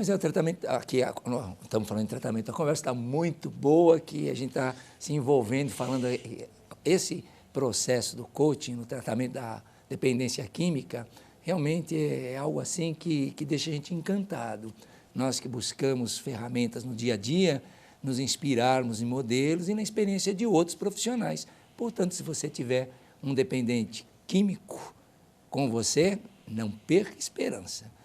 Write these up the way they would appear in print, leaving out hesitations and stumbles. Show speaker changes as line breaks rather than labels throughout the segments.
Mas é o tratamento, aqui estamos falando de tratamento, a conversa está muito boa, que a gente está se envolvendo, falando esse processo do coaching no tratamento da dependência química, realmente é algo assim que deixa a gente encantado. Nós que buscamos ferramentas no dia a dia, nos inspirarmos em modelos e na experiência de outros profissionais. Portanto, se você tiver um dependente químico com você, não perca esperança.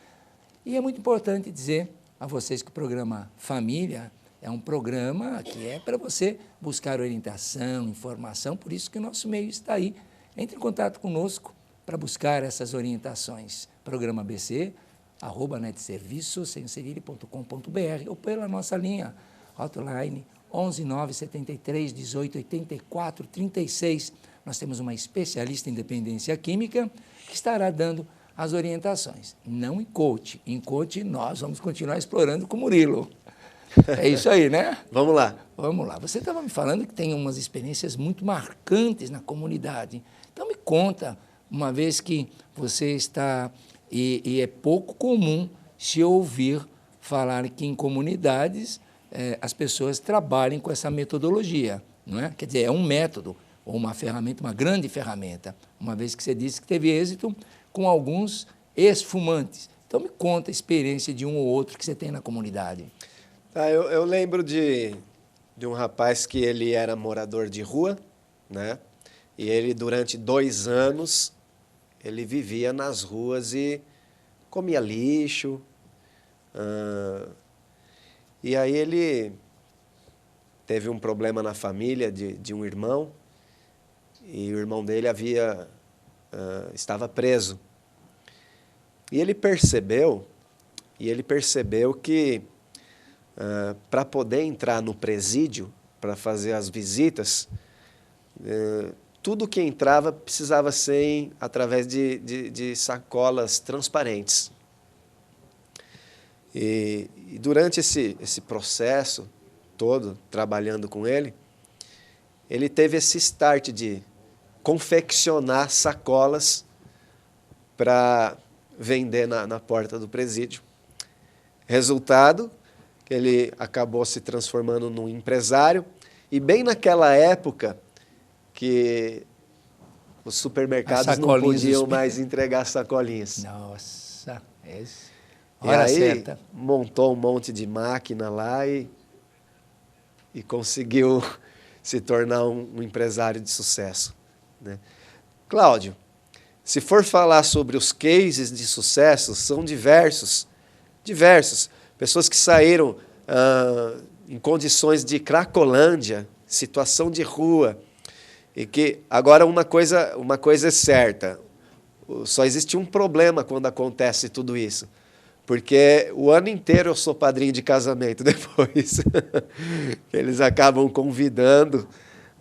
E é muito importante dizer a vocês que o programa Família é um programa que é para você buscar orientação, informação, por isso que o nosso meio está aí. Entre em contato conosco para buscar essas orientações. Programa BC, @netserviços.com.br ou pela nossa linha hotline 11 973 18 84 36. Nós temos uma especialista em dependência química que estará dando as orientações. Não em coach. Em coach nós vamos continuar explorando com o Murilo. É isso aí, né?
Vamos lá.
Vamos lá. Você estava me falando que tem umas experiências muito marcantes na comunidade. Então me conta, uma vez que você está... E é pouco comum se ouvir falar que em comunidades as pessoas trabalhem com essa metodologia, não é? Quer dizer, é um método ou uma ferramenta, uma grande ferramenta, uma vez que você disse que teve êxito com alguns ex-fumantes. Então me conta a experiência de um ou outro que você tem na comunidade.
Eu lembro de um rapaz que ele era morador de rua, né? E ele, durante 2 anos, ele vivia nas ruas e comia lixo. E aí ele teve um problema na família de um irmão, e o irmão dele estava preso. E ele percebeu que para poder entrar no presídio, para fazer as visitas, tudo que entrava precisava ser através de sacolas transparentes. E durante esse processo todo, trabalhando com ele teve esse start de confeccionar sacolas para vender na porta do presídio. Resultado, ele acabou se transformando num empresário, e bem naquela época que os supermercados não podiam mais entregar sacolinhas.
Nossa,
hora certa. Montou um monte de máquina lá e conseguiu se tornar um empresário de sucesso, né? Cláudio, se for falar sobre os cases de sucesso, são diversos. Pessoas que saíram em condições de cracolândia, situação de rua, e que agora uma coisa é certa, só existe um problema quando acontece tudo isso, porque o ano inteiro eu sou padrinho de casamento depois. Eles acabam convidando,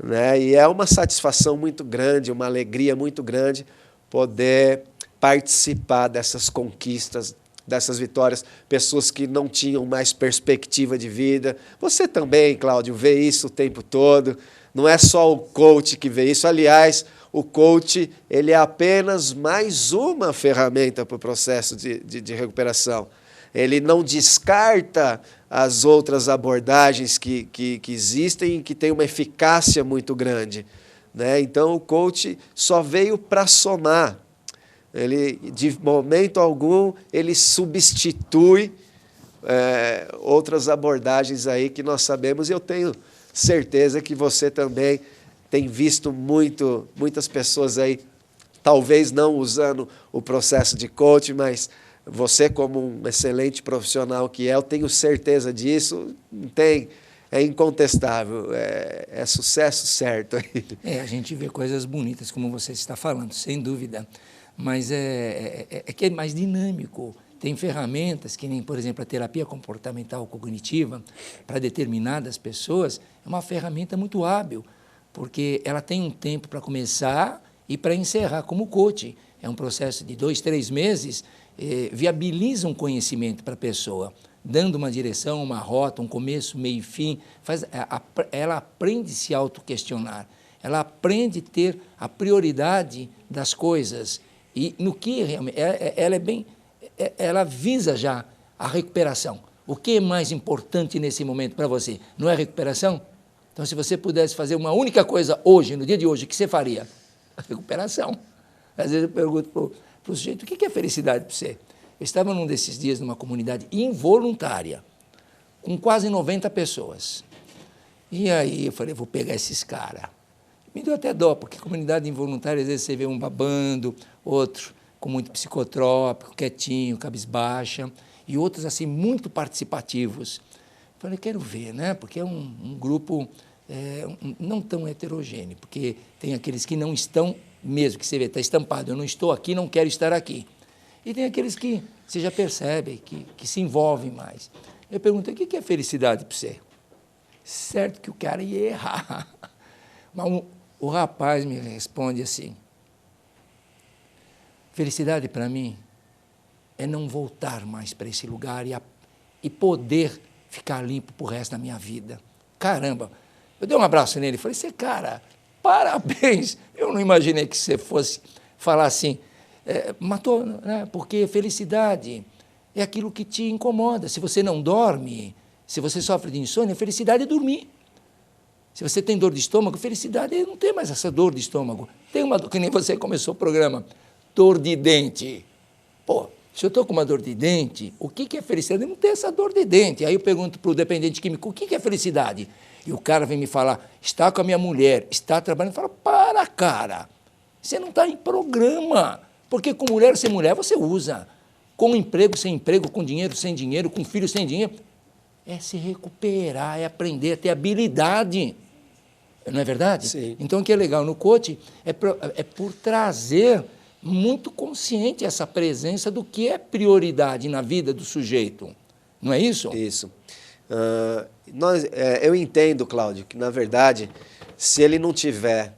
né? E é uma satisfação muito grande, uma alegria muito grande poder participar dessas conquistas, dessas vitórias, pessoas que não tinham mais perspectiva de vida. Você também, Cláudio, vê isso o tempo todo. Não é só o coach que vê isso. Aliás, o coach ele é apenas mais uma ferramenta para o processo de recuperação. Ele não descarta as outras abordagens que existem e que têm uma eficácia muito grande, né? Então, o coach só veio para somar. Ele, de momento algum, ele substitui outras abordagens aí que nós sabemos, e eu tenho certeza que você também tem visto muitas pessoas aí, talvez não usando o processo de coaching, mas você, como um excelente profissional que eu tenho certeza disso, é incontestável, é sucesso certo.
A gente vê coisas bonitas, como você está falando, sem dúvida, mas é que é mais dinâmico. Tem ferramentas que nem, por exemplo, a terapia comportamental cognitiva, para determinadas pessoas, é uma ferramenta muito hábil, porque ela tem um tempo para começar e para encerrar, como o coaching. É um processo de 2, 3 meses, viabiliza um conhecimento para a pessoa, dando uma direção, uma rota, um começo, meio e fim. Ela aprende a se autoquestionar, ela aprende a ter a prioridade das coisas. E no que realmente ela visa já a recuperação. O que é mais importante nesse momento para você? Não é a recuperação? Então, se você pudesse fazer uma única coisa hoje, no dia de hoje, o que você faria? A recuperação. Às vezes eu pergunto para o sujeito, o que é felicidade para você? Eu estava num desses dias numa comunidade involuntária, com quase 90 pessoas. E aí eu falei, vou pegar esses caras. Me deu até dó, porque comunidade involuntária, às vezes você vê um babando, outro com muito psicotrópico, quietinho, cabisbaixa, e outros assim muito participativos. Falei, quero ver, né? Porque é um grupo não tão heterogêneo, porque tem aqueles que não estão mesmo, que você vê, está estampado, eu não estou aqui, não quero estar aqui. E tem aqueles que você já percebe, que se envolvem mais. Eu perguntei, o que é felicidade para você? Certo que o cara ia errar. Mas o rapaz me responde assim, felicidade para mim é não voltar mais para esse lugar e poder ficar limpo para o resto da minha vida. Caramba! Eu dei um abraço nele e falei, você, cara, parabéns! Eu não imaginei que você fosse falar assim, matou, né? Porque felicidade é aquilo que te incomoda. Se você não dorme, se você sofre de insônia, felicidade é dormir. Se você tem dor de estômago, felicidade é não ter mais essa dor de estômago. Tem uma dor, que nem você começou o programa, dor de dente. Pô, se eu estou com uma dor de dente, o que é felicidade? Não ter essa dor de dente. Aí eu pergunto para o dependente químico, o que é felicidade? E o cara vem me falar, está com a minha mulher, está trabalhando. Fala, para, cara, você não está em programa. Porque com mulher sem mulher você usa. Com emprego sem emprego, com dinheiro sem dinheiro, com filho sem dinheiro. É se recuperar, é aprender a ter habilidade. Não é verdade?
Sim.
Então, o que é legal no coaching é por trazer muito consciente essa presença do que é prioridade na vida do sujeito. Não é isso?
Isso. Eu entendo, Cláudio, que, na verdade, se ele não tiver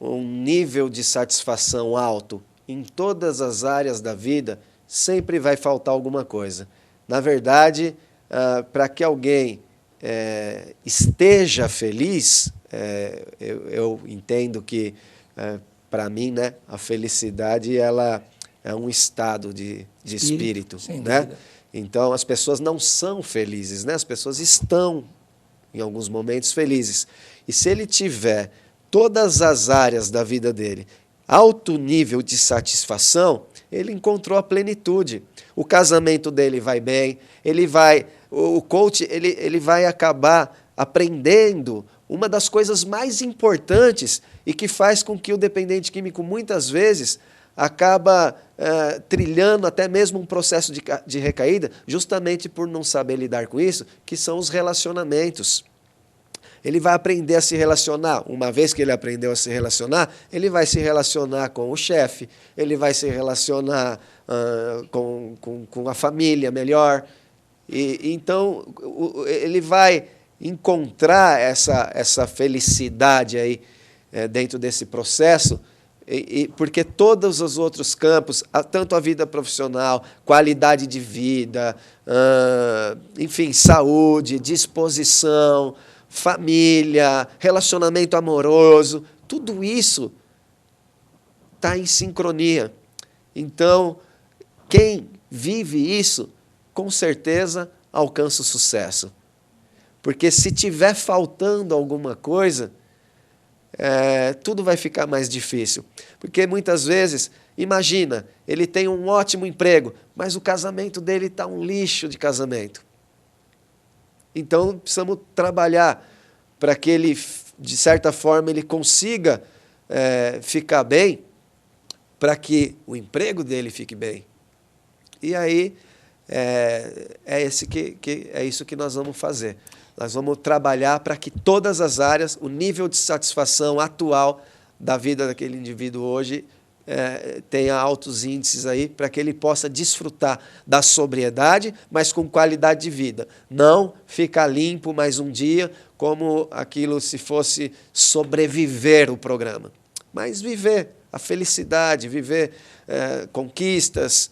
um nível de satisfação alto em todas as áreas da vida, sempre vai faltar alguma coisa. Na verdade, para que alguém esteja feliz, eu entendo que, para mim, né, a felicidade ela é um estado de espírito. Né? Então, as pessoas não são felizes, né? As pessoas estão, em alguns momentos, felizes. E se ele tiver todas as áreas da vida dele, alto nível de satisfação, ele encontrou a plenitude. O casamento dele vai bem, o coach ele vai acabar aprendendo uma das coisas mais importantes e que faz com que o dependente químico, muitas vezes, acaba trilhando até mesmo um processo de recaída, justamente por não saber lidar com isso, que são os relacionamentos. Ele vai aprender a se relacionar. Uma vez que ele aprendeu a se relacionar, ele vai se relacionar com o chefe, ele vai se relacionar com a família melhor. Então, ele vai encontrar essa felicidade aí dentro desse processo, porque todos os outros campos, tanto a vida profissional, qualidade de vida, enfim, saúde, disposição, família, relacionamento amoroso, tudo isso está em sincronia. Então, quem vive isso, com certeza alcança o sucesso. Porque se tiver faltando alguma coisa, tudo vai ficar mais difícil. Porque muitas vezes, imagina, ele tem um ótimo emprego, mas o casamento dele está um lixo de casamento. Então, precisamos trabalhar para que ele, de certa forma, ele consiga ficar bem, para que o emprego dele fique bem. E aí, é isso que nós vamos fazer. Nós vamos trabalhar para que todas as áreas, o nível de satisfação atual da vida daquele indivíduo hoje tenha altos índices aí, para que ele possa desfrutar da sobriedade, mas com qualidade de vida. Não ficar limpo mais um dia, como aquilo se fosse sobreviver o programa. Mas viver a felicidade, viver conquistas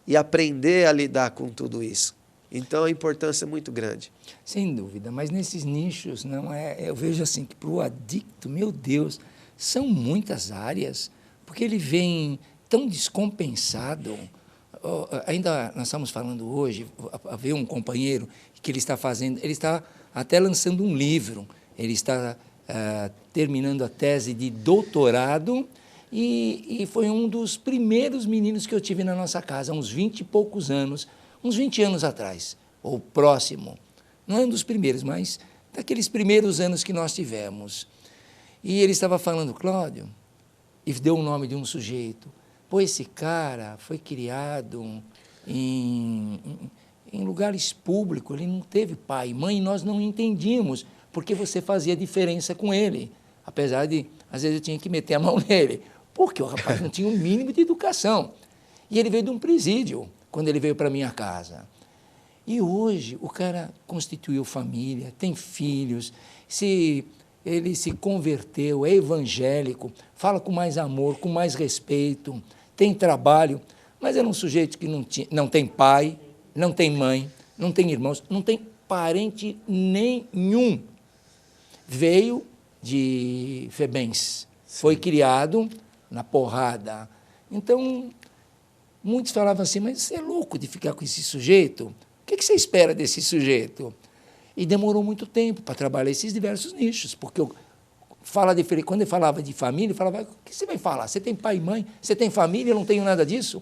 e aprender a lidar com tudo isso. Então, a importância é muito grande.
Sem dúvida, mas nesses nichos, eu vejo assim que para o adicto, meu Deus, são muitas áreas, porque ele vem tão descompensado. ainda nós estamos falando hoje, ver um companheiro que ele está até lançando um livro, ele está terminando a tese de doutorado e foi um dos primeiros meninos que eu tive na nossa casa, uns 20 e poucos anos, uns 20 anos atrás, ou próximo. Não é um dos primeiros, mas daqueles primeiros anos que nós tivemos. E ele estava falando, Cláudio, e deu o nome de um sujeito. Pô, esse cara foi criado em lugares públicos, ele não teve pai e mãe, e nós não entendíamos porque você fazia diferença com ele. Apesar de, às vezes, eu tinha que meter a mão nele, porque o rapaz não tinha um mínimo de educação. E ele veio de um presídio, quando ele veio para a minha casa. E hoje o cara constituiu família, tem filhos, ele se converteu, é evangélico, fala com mais amor, com mais respeito, tem trabalho, mas era um sujeito que não tem pai, não tem mãe, não tem irmãos, não tem parente nenhum. Veio de Febens, foi criado na porrada. Então, muitos falavam assim, mas você é louco de ficar com esse sujeito? O que você espera desse sujeito? E demorou muito tempo para trabalhar esses diversos nichos, porque quando ele falava de família, ele falava, o que você vai falar? Você tem pai e mãe? Você tem família? Eu não tenho nada disso?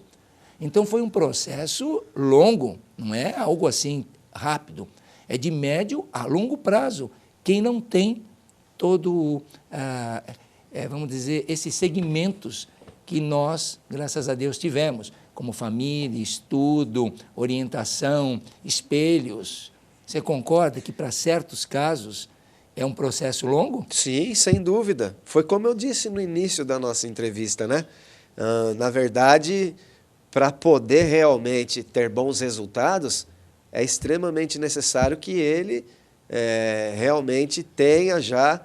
Então, foi um processo longo, não é algo assim rápido, é de médio a longo prazo. Quem não tem vamos dizer, esses segmentos que nós, graças a Deus, tivemos, como família, estudo, orientação, espelhos. Você concorda que, para certos casos, é um processo longo?
Sim, sem dúvida. Foi como eu disse no início da nossa entrevista, né? Na verdade, para poder realmente ter bons resultados, é extremamente necessário que ele realmente tenha já,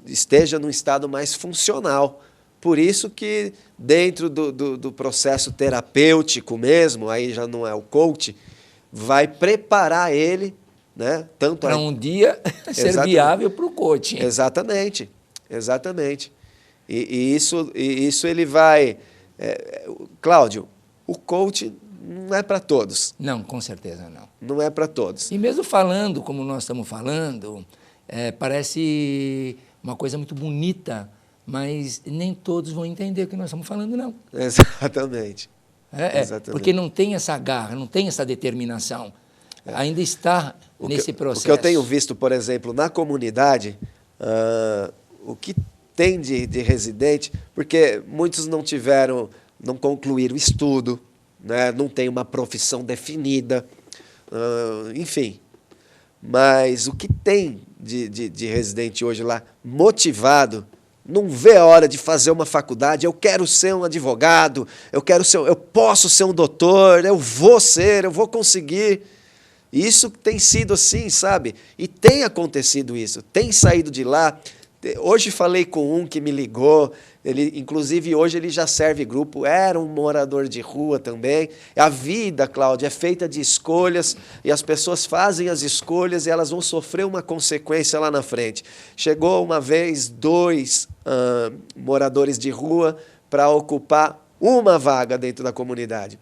esteja num estado mais funcional. Por isso que dentro do processo terapêutico mesmo, aí já não é o coach, vai preparar ele, né, tanto
para um dia ser viável para o coaching.
Exatamente, exatamente. E isso ele vai... Cláudio, o coach não é para todos.
Não, com certeza não.
Não é para todos.
E mesmo falando como nós estamos falando, parece uma coisa muito bonita, mas nem todos vão entender o que nós estamos falando, não.
Exatamente. Exatamente.
Porque não tem essa garra, não tem essa determinação. Ainda está nesse processo.
O que eu tenho visto, por exemplo, na comunidade, o que tem de residente, porque muitos não concluíram estudo, né, não tem uma profissão definida, enfim. Mas o que tem de residente hoje lá, motivado, não vê a hora de fazer uma faculdade, eu quero ser um advogado, eu posso ser um doutor, eu vou conseguir. Isso tem sido assim, sabe? E tem acontecido isso, tem saído de lá. Hoje falei com um que me ligou, inclusive hoje ele já serve grupo, era um morador de rua também. A vida, Cláudia, é feita de escolhas e as pessoas fazem as escolhas e elas vão sofrer uma consequência lá na frente. Chegou uma vez 2 moradores de rua para ocupar uma vaga dentro da comunidade.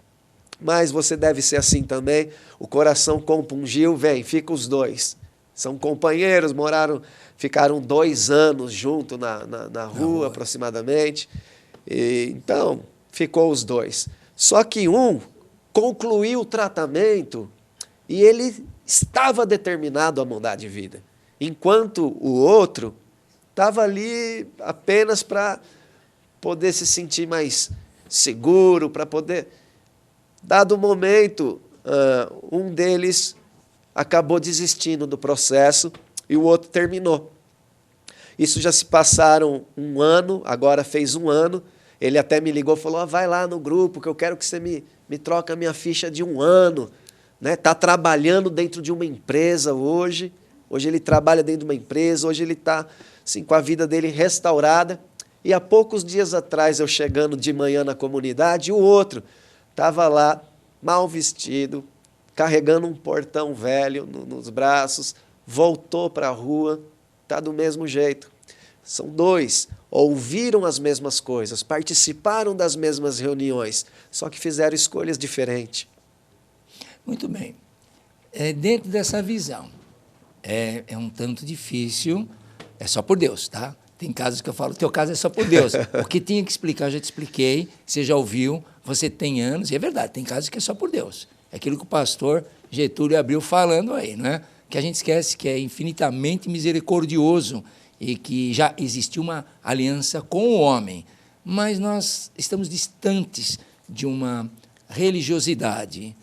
Mas você deve ser assim também, o coração compungiu, vem, fica os 2. São companheiros, ficaram 2 anos juntos na rua, aproximadamente. Então, ficou os 2. Só que um concluiu o tratamento e ele estava determinado a mudar de vida. Enquanto o outro estava ali apenas para poder se sentir mais seguro, para poder... Dado o momento, um deles acabou desistindo do processo e o outro terminou. Isso já se passaram 1 ano, agora fez 1 ano. Ele até me ligou e falou, vai lá no grupo que eu quero que você me troque a minha ficha de 1 ano. Está trabalhando dentro de uma empresa hoje. Hoje ele trabalha dentro de uma empresa, hoje ele está assim, com a vida dele restaurada. E há poucos dias atrás, eu chegando de manhã na comunidade, o outro estava lá, mal vestido, carregando um portão velho nos braços, voltou para a rua, está do mesmo jeito. São dois. Ouviram as mesmas coisas, participaram das mesmas reuniões, só que fizeram escolhas diferentes.
Muito bem. Dentro dessa visão, é um tanto difícil, é só por Deus, tá? Tem casos que eu falo, teu caso é só por Deus. O que tinha que explicar, eu já te expliquei, você já ouviu, você tem anos, e é verdade, tem casos que é só por Deus. É aquilo que o pastor Getúlio abriu falando aí, não é? Que a gente esquece que é infinitamente misericordioso e que já existiu uma aliança com o homem, mas nós estamos distantes de uma religiosidade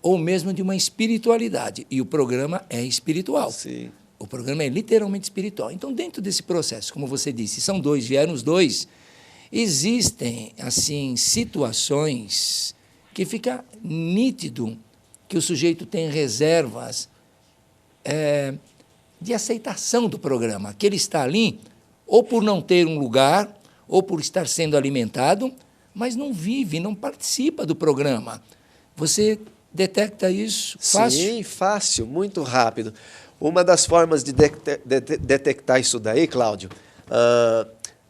ou mesmo de uma espiritualidade, e o programa é espiritual.
Sim.
O programa é literalmente espiritual. Então, dentro desse processo, como você disse, são dois, vieram os dois, existem, assim, situações que fica nítido que o sujeito tem reservas de aceitação do programa, que ele está ali ou por não ter um lugar, ou por estar sendo alimentado, mas não vive, não participa do programa. Você detecta isso fácil?
Sim, fácil, muito rápido. Uma das formas de detectar isso daí, Cláudio, a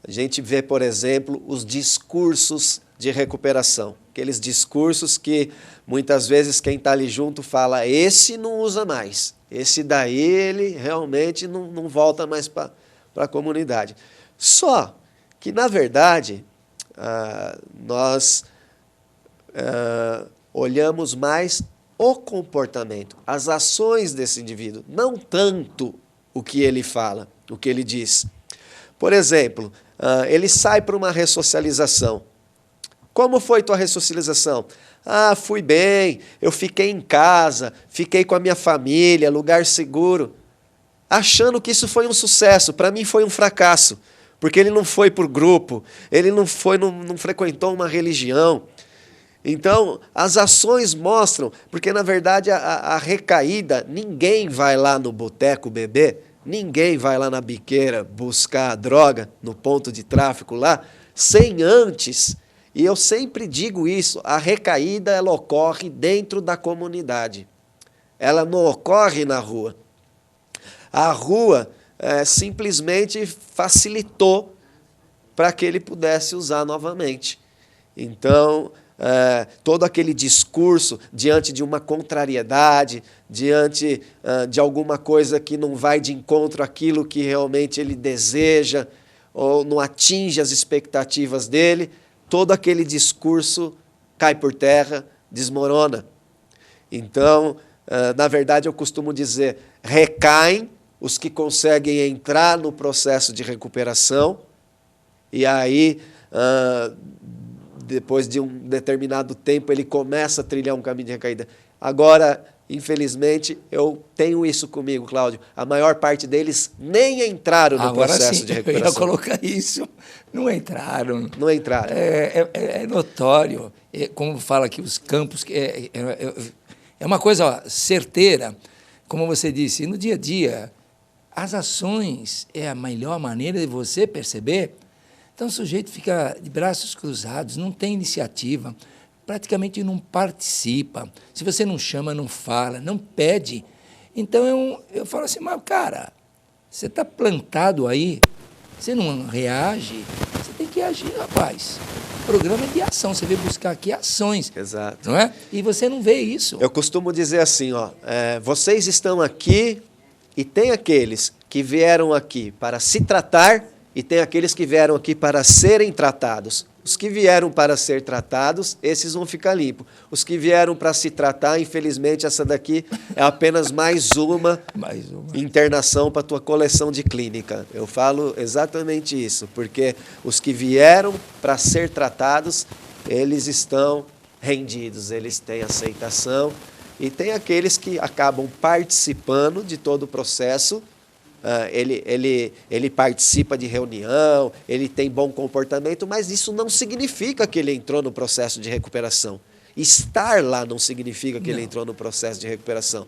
gente vê, por exemplo, os discursos de recuperação. Aqueles discursos que, muitas vezes, quem está ali junto fala, esse não usa mais, esse daí ele realmente não volta mais para a comunidade. Só que, na verdade, nós olhamos mais o comportamento, as ações desse indivíduo, não tanto o que ele fala, o que ele diz. Por exemplo, ele sai para uma ressocialização. Como foi tua ressocialização? Fui bem, eu fiquei em casa, fiquei com a minha família, lugar seguro, achando que isso foi um sucesso. Para mim foi um fracasso, porque ele não foi por grupo, ele não frequentou uma religião. Então, as ações mostram, porque na verdade a recaída, ninguém vai lá no boteco beber, ninguém vai lá na biqueira buscar droga, no ponto de tráfico lá, sem antes, e eu sempre digo isso, a recaída ela ocorre dentro da comunidade, ela não ocorre na rua. A rua simplesmente facilitou para que ele pudesse usar novamente. Então, todo aquele discurso diante de uma contrariedade, diante de alguma coisa que não vai de encontro àquilo que realmente ele deseja, ou não atinge as expectativas dele, todo aquele discurso cai por terra, desmorona. Então, na verdade, eu costumo dizer, recaem os que conseguem entrar no processo de recuperação, e aí, depois de um determinado tempo, ele começa a trilhar um caminho de recaída. Agora, infelizmente, eu tenho isso comigo, Cláudio. A maior parte deles nem entraram no processo de recuperação.
Eu ia colocar isso. Não entraram.
Não entraram.
É notório. Como fala aqui, os campos... É uma coisa certeira, como você disse, no dia a dia, as ações é a melhor maneira de você perceber. Então, o sujeito fica de braços cruzados, não tem iniciativa, praticamente não participa. Se você não chama, não fala, não pede. Então, eu falo assim, mas, cara, você está plantado aí, você não reage, você tem que agir, rapaz. O programa é de ação, você veio buscar aqui ações.
Exato.
Não é? E você não vê isso.
Eu costumo dizer assim, vocês estão aqui e tem aqueles que vieram aqui para se tratar e tem aqueles que vieram aqui para serem tratados. Os que vieram para ser tratados, esses vão ficar limpos. Os que vieram para se tratar, infelizmente, essa daqui é apenas mais uma internação para a tua coleção de clínica. Eu falo exatamente isso, porque os que vieram para ser tratados, eles estão rendidos, eles têm aceitação, e tem aqueles que acabam participando de todo o processo. Ele participa de reunião, ele tem bom comportamento, mas isso não significa que ele entrou no processo de recuperação. Estar lá não significa que ele entrou no processo de recuperação.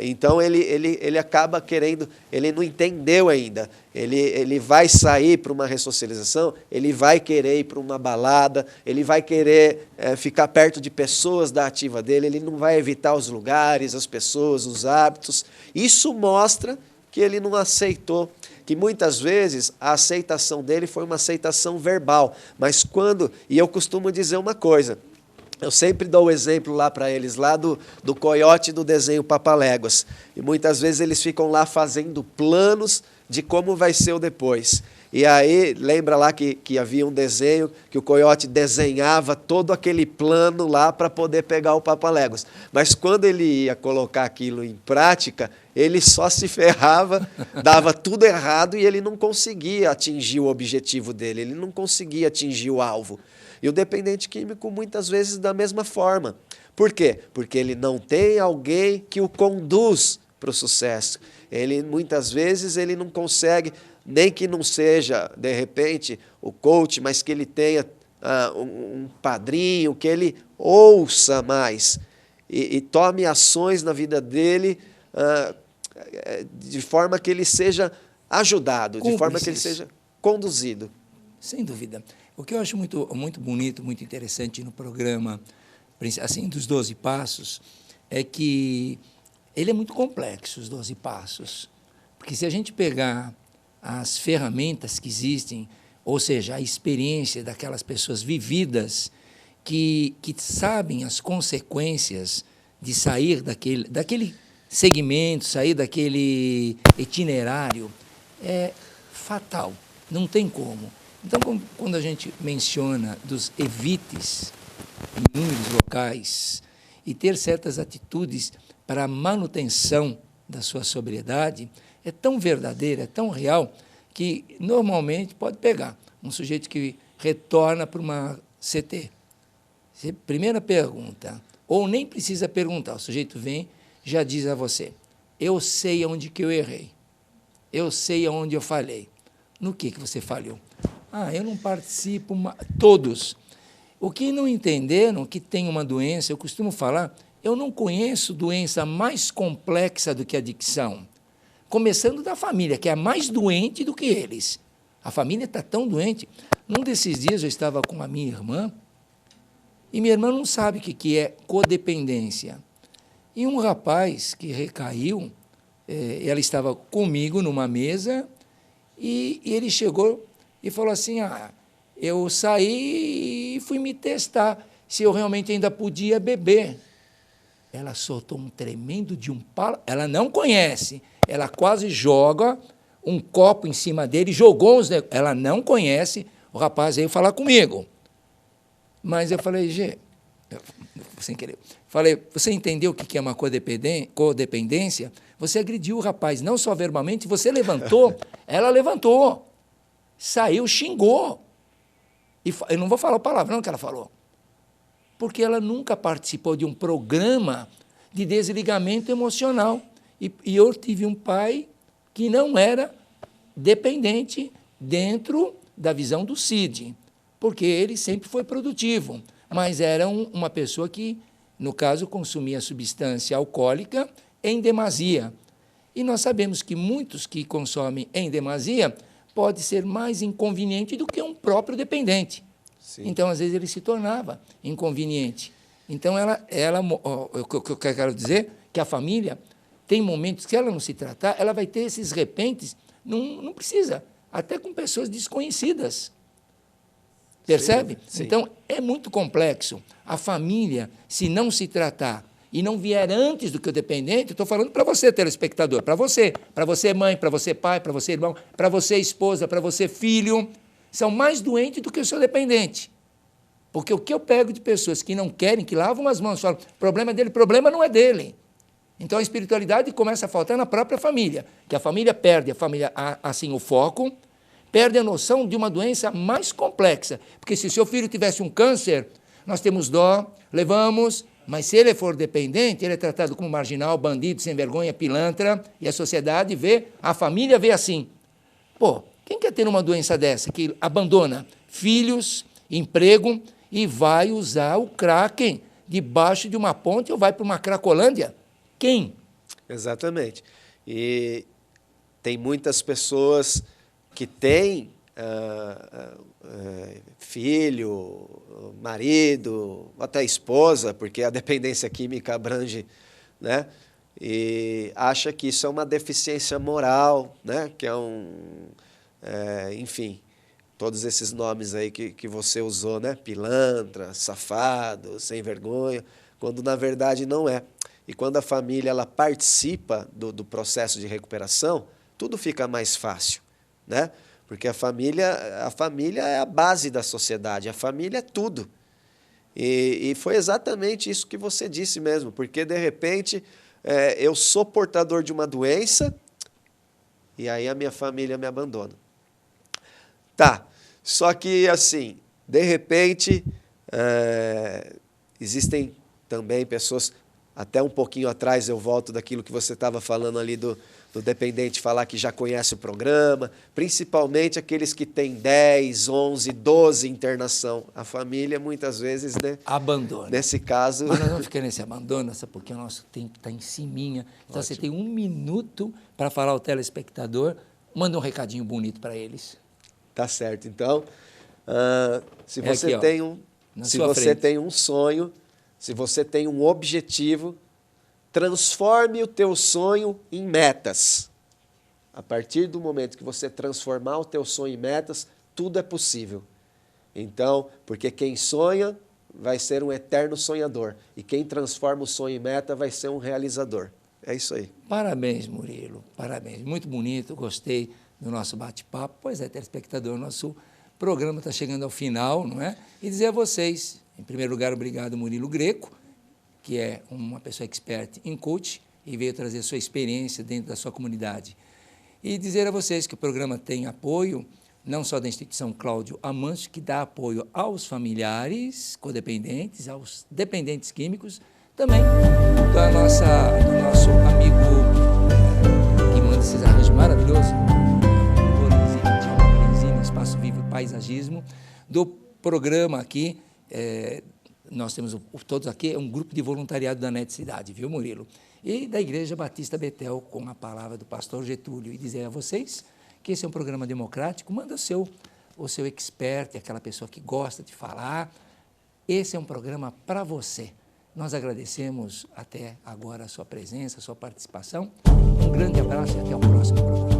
Então, ele acaba querendo, ele não entendeu ainda. Ele vai sair para uma ressocialização, ele vai querer ir para uma balada, ele vai querer ficar perto de pessoas da ativa dele, ele não vai evitar os lugares, as pessoas, os hábitos. Isso mostra que ele não aceitou que muitas vezes a aceitação dele foi uma aceitação verbal, mas quando, e eu costumo dizer uma coisa, eu sempre dou o exemplo lá para eles, lá do coiote do desenho Papaléguas, e muitas vezes eles ficam lá fazendo planos de como vai ser o depois. E aí, lembra lá que havia um desenho que o coiote desenhava todo aquele plano lá para poder pegar o Papaléguas. Mas quando ele ia colocar aquilo em prática, ele só se ferrava, dava tudo errado e ele não conseguia atingir o objetivo dele, ele não conseguia atingir o alvo. E o dependente químico, muitas vezes, da mesma forma. Por quê? Porque ele não tem alguém que o conduz para o sucesso. Ele, muitas vezes, ele não consegue, nem que não seja, de repente, o coach, mas que ele tenha um padrinho, que ele ouça mais e tome ações na vida dele de forma que ele seja ajudado, de forma que ele seja conduzido.
Sem dúvida. O que eu acho muito, muito bonito, muito interessante no programa, assim, dos 12 Passos, é que ele é muito complexo, os 12 Passos. Porque se a gente pegar as ferramentas que existem, ou seja, a experiência daquelas pessoas vividas que sabem as consequências de sair daquele segmento, sair daquele itinerário, é fatal, não tem como. Então, quando a gente menciona dos evites em inúmeros locais e ter certas atitudes para a manutenção da sua sobriedade, é tão verdadeira, é tão real, que normalmente pode pegar um sujeito que retorna para uma CT. Primeira pergunta, ou nem precisa perguntar, o sujeito vem, já diz a você, eu sei onde que eu errei, eu sei onde eu falhei. No que você falhou? Eu não participo, todos. O que não entenderam que tem uma doença, eu costumo falar, eu não conheço doença mais complexa do que a adicção. Começando da família, que é a mais doente do que eles. A família está tão doente. Num desses dias eu estava com a minha irmã, e minha irmã não sabe o que é codependência. E um rapaz que recaiu, ela estava comigo numa mesa, e ele chegou e falou assim, eu saí e fui me testar, se eu realmente ainda podia beber. Ela soltou um tremendo de um palo, ela não conhece, ela quase joga um copo em cima dele, jogou uns negócios, ela não conhece, o rapaz veio falar comigo. Mas eu falei, sem querer, falei, você entendeu o que é uma codependência? Você agrediu o rapaz, não só verbalmente, você levantou, ela levantou, saiu, xingou. E eu não vou falar o palavrão que ela falou, porque ela nunca participou de um programa de desligamento emocional. E eu tive um pai que não era dependente dentro da visão do CID, porque ele sempre foi produtivo, mas era uma pessoa que, no caso, consumia substância alcoólica em demasia. E nós sabemos que muitos que consomem em demasia pode ser mais inconveniente do que um próprio dependente. Sim. Então, às vezes, ele se tornava inconveniente. Então, o que eu quero dizer que a família tem momentos que, se ela não se tratar, ela vai ter esses repentes, não precisa, até com pessoas desconhecidas. Percebe? Sim. Então, é muito complexo. A família, se não se tratar e não vier antes do que o dependente, estou falando para você, telespectador, para você mãe, para você pai, para você irmão, para você esposa, para você filho, são mais doentes do que o seu dependente. Porque o que eu pego de pessoas que não querem, que lavam as mãos, falam, problema é dele, problema não é dele. Então a espiritualidade começa a faltar na própria família, que a família perde, assim, o foco, perde a noção de uma doença mais complexa. Porque se seu filho tivesse um câncer, nós temos dó, levamos, mas se ele for dependente, ele é tratado como marginal, bandido, sem vergonha, pilantra, e a sociedade vê, a família vê assim. Pô, quem quer ter uma doença dessa, que abandona filhos, emprego, e vai usar o Kraken debaixo de uma ponte ou vai para uma Cracolândia? Quem?
Exatamente. E tem muitas pessoas que têm filho, marido, até esposa, porque a dependência química abrange, né? e acha que isso é uma deficiência moral, né? Que enfim, todos esses nomes aí que você usou, né? Pilantra, safado, sem vergonha, quando na verdade não é. E quando a família ela participa do processo de recuperação, tudo fica mais fácil, né? Porque a família é a base da sociedade, a família é tudo. E foi exatamente isso que você disse mesmo, porque de repente eu sou portador de uma doença e aí a minha família me abandona. Tá, só que assim, de repente existem também pessoas, até um pouquinho atrás eu volto daquilo que você estava falando ali do dependente falar que já conhece o programa, principalmente aqueles que têm 10, 11, 12 internação. A família, muitas vezes, né?
Abandona.
Nesse caso...
Mas nós vamos ficar nesse abandono, sabe? Porque o nosso tempo está em ciminha. Então, Ótimo. Você tem 1 minuto para falar ao telespectador. Manda um recadinho bonito para eles.
Tá certo. Então, se você tem um sonho, se você tem um objetivo, transforme o teu sonho em metas. A partir do momento que você transformar o teu sonho em metas, tudo é possível. Então, porque quem sonha vai ser um eterno sonhador. E quem transforma o sonho em meta vai ser um realizador. É isso aí.
Parabéns, Murilo. Parabéns. Muito bonito, gostei do nosso bate-papo. Pois é, telespectador, nosso programa está chegando ao final, não é? E dizer a vocês, em primeiro lugar, obrigado, Murilo Greco, que é uma pessoa expert em coach e veio trazer sua experiência dentro da sua comunidade. E dizer a vocês que o programa tem apoio, não só da instituição Cláudio Amâncio, que dá apoio aos familiares codependentes, aos dependentes químicos, também do nosso amigo que manda esses arranjos maravilhosos, Lorenzinho, Espaço Vivo e Paisagismo, do programa aqui, nós temos todos aqui, é um grupo de voluntariado da NET Cidade, viu, Murilo? E da Igreja Batista Betel, com a palavra do pastor Getúlio. E dizer a vocês que esse é um programa democrático, manda o seu expert, aquela pessoa que gosta de falar. Esse é um programa para você. Nós agradecemos até agora a sua presença, a sua participação. Um grande abraço e até o próximo programa.